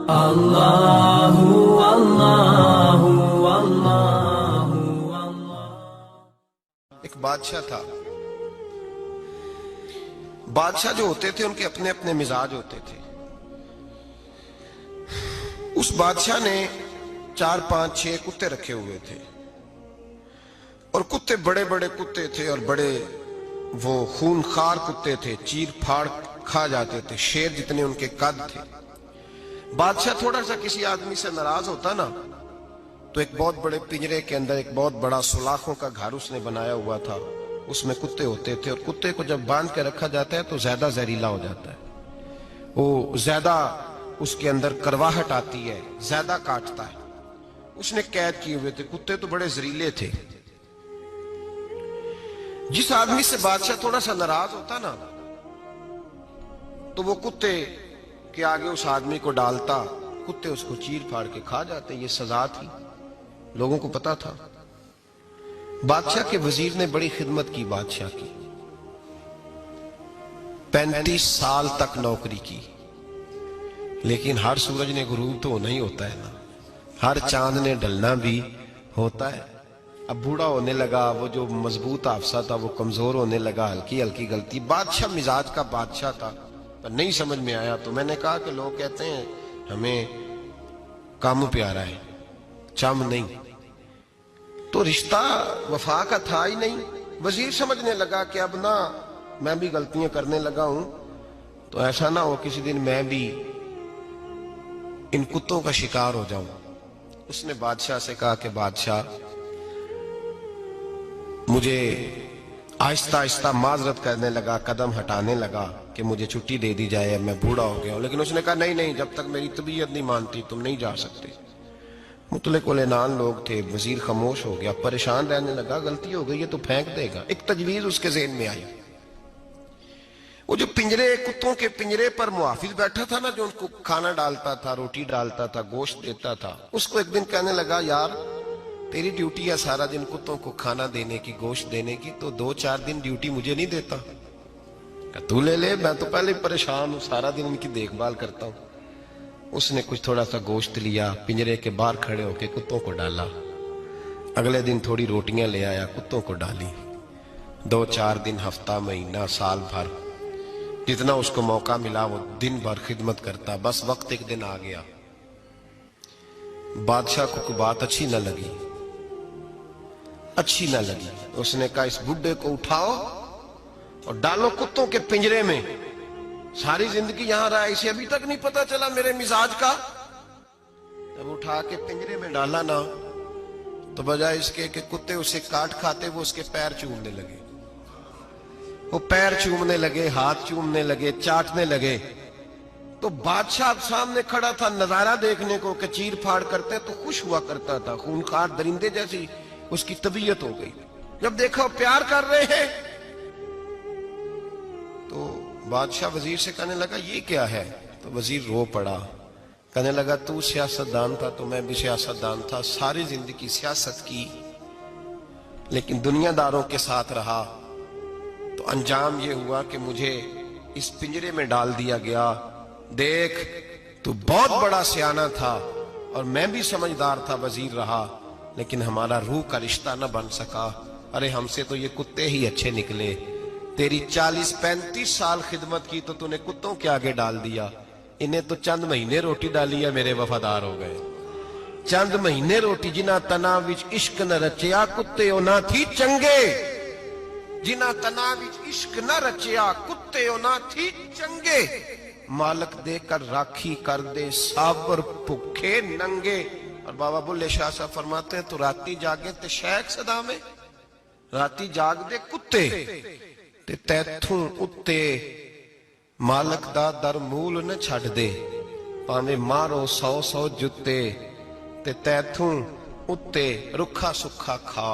اللہ اللہ اللہ۔ ایک بادشاہ تھا۔ بادشاہ جو ہوتے تھے ان کے اپنے اپنے مزاج ہوتے تھے۔ اس بادشاہ نے 4 5 6 کتے رکھے ہوئے تھے، اور کتے بڑے بڑے کتے تھے، اور بڑے وہ خونخوار کتے تھے، چیر پھاڑ کھا جاتے تھے، شیر جتنے ان کے قد تھے۔ بادشاہ تھوڑا سا کسی آدمی سے ناراض ہوتا نا تو ایک بہت بڑے پنجرے کے اندر ایک بہت بڑا سلاخوں کا گھر اس نے بنایا ہوا تھا، اس میں کتے ہوتے تھے، اور کتے کو جب باندھ کے رکھا جاتا ہے تو زیادہ زہریلا ہو جاتا ہے، وہ زیادہ اس کے اندر کرواہٹ آتی ہے، زیادہ کاٹتا ہے۔ اس نے قید کیے ہوئے تھے، کتے تو بڑے زہریلے تھے۔ جس آدمی سے بادشاہ تھوڑا سا ناراض ہوتا نا تو وہ کتے کے آگے اس آدمی کو ڈالتا، کتے اس کو چیر پھاڑ کے کھا جاتے۔ یہ سزا تھی، لوگوں کو پتا تھا۔ بادشاہ کے وزیر نے بڑی خدمت کی بادشاہ کی، 35 سال تک نوکری کی، لیکن ہر سورج نے غروب تو ہونا ہی ہوتا ہے نا، ہر چاند نے ڈھلنا بھی ہوتا ہے۔ اب بوڑھا ہونے لگا، وہ جو مضبوط حافظہ تھا وہ کمزور ہونے لگا، ہلکی ہلکی غلطی۔ بادشاہ مزاج کا بادشاہ تھا، پر نہیں سمجھ میں آیا تو میں نے کہا کہ لوگ کہتے ہیں ہمیں کام پیارا ہے، چم نہیں، تو رشتہ وفا کا تھا ہی نہیں۔ وزیر سمجھنے لگا کہ اب نہ میں بھی غلطیاں کرنے لگا ہوں تو ایسا نہ ہو کسی دن میں بھی ان کتوں کا شکار ہو جاؤں۔ اس نے بادشاہ سے کہا کہ بادشاہ مجھے آہستہ آہستہ معذرت کرنے لگا، قدم ہٹانے لگا کہ مجھے چھٹی دے دی جائے، میں بوڑھا ہو گیا ہوں۔ لیکن اس نے کہا نہیں نہیں، جب تک میری طبیعت نہیں مانتی تم نہیں جا سکتے۔ مطلق العنان لوگ تھے، وزیر خاموش ہو گیا، پریشان رہنے لگا، غلطی ہو گئی ہے تو پھینک دے گا۔ ایک تجویز اس کے ذہن میں آئی، وہ جو پنجرے کتوں کے پنجرے پر محافظ بیٹھا تھا نا، جو ان کو کھانا ڈالتا تھا، روٹی ڈالتا تھا، گوشت دیتا تھا، اس کو ایک دن کہنے لگا یار تیری ڈیوٹی ہے سارا دن کتوں کو کھانا دینے کی، گوشت دینے کی، تو 2 4 دن ڈیوٹی مجھے نہیں دیتا؟ کہ تو لے لے، میں تو پہلے پریشان ہوں، سارا دن ان کی دیکھ بھال کرتا ہوں۔ اس نے کچھ تھوڑا سا گوشت لیا، پنجرے کے باہر کھڑے ہو کے کتوں کو ڈالا۔ اگلے دن تھوڑی روٹیاں لے آیا، کتوں کو ڈالی۔ 2 4 دن، ہفتہ، مہینہ، سال بھر، جتنا اس کو موقع ملا وہ دن بھر خدمت کرتا۔ بس وقت ایک دن آ گیا، بادشاہ کو کوئی بات اچھی نہ لگی۔ اس نے کہا اس بڈھے کو اٹھاؤ اور ڈالو کتوں کے پنجرے میں، ساری زندگی یہاں رہا، اسے ابھی تک نہیں پتا چلا میرے مزاج کا۔ جب اٹھا کے پنجرے میں ڈالا نا تو بجائے اس کے کہ کتے اسے کاٹ کھاتے، وہ اس کے پیر چومنے لگے، وہ پیر چومنے لگے، ہاتھ چومنے لگے، چاٹنے لگے۔ تو بادشاہ سامنے کھڑا تھا نظارہ دیکھنے کو کہ چیر پھاڑ کرتے تو خوش ہوا کرتا تھا، خونخوار درندے جیسی اس کی طبیعت ہو گئی۔ جب دیکھا وہ پیار کر رہے ہیں تو بادشاہ وزیر سے کہنے لگا یہ کیا ہے؟ تو وزیر رو پڑا، کہنے لگا تو سیاستدان تھا تو میں بھی سیاستدان تھا، ساری زندگی سیاست کی، لیکن دنیا داروں کے ساتھ رہا تو انجام یہ ہوا کہ مجھے اس پنجرے میں ڈال دیا گیا۔ دیکھ تو بہت بڑا سیانہ تھا اور میں بھی سمجھدار تھا، وزیر رہا، لیکن ہمارا روح کا رشتہ نہ بن سکا۔ ارے ہم سے تو یہ کتے ہی اچھے نکلے، تیری 40 35 سال خدمت کی تو نے کتوں کے آگے ڈال دیا، انہیں تو چند مہینے روٹی ڈالی ہے، میرے وفادار ہو گئے۔ چند مہینے روٹی، جنہ تنا وچ عشق نہ رچیا کتے نہ تھی چنگے، جنہ تنا وچ عشق نہ رچیا کتے نہ تھی چنگے، مالک دے کر راکھی کر دے صابر بھوکے ننگے۔ اور بابا بلے شاہ صاحب فرماتے ہیں تو راتی جاگے تے شیخ صدا میں، راتی جاگ دے کتے تے تیتھوں اتے مالک دا در مول نہ چھڑ دے، پاویں مارو 100 جتے تے تیتھوں اتے رکھا سکھا کھا،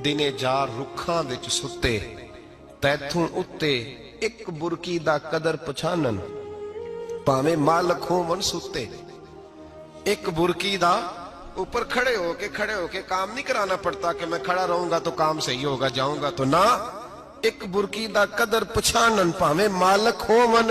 دنے جار رکھاں وچ ستے، تیتھوں اتے ایک برکی دا قدر پچھانن، پاویں مالک ہوں من ستے۔ ایک برکی دا اوپر کھڑے ہو کے کام نہیں کرانا پڑتا کہ میں کھڑا رہوں گا تو کام صحیح ہوگا، جاؤں گا تو نہ، ایک برکی دا قدر پچھانن، پاویں مالک ہو من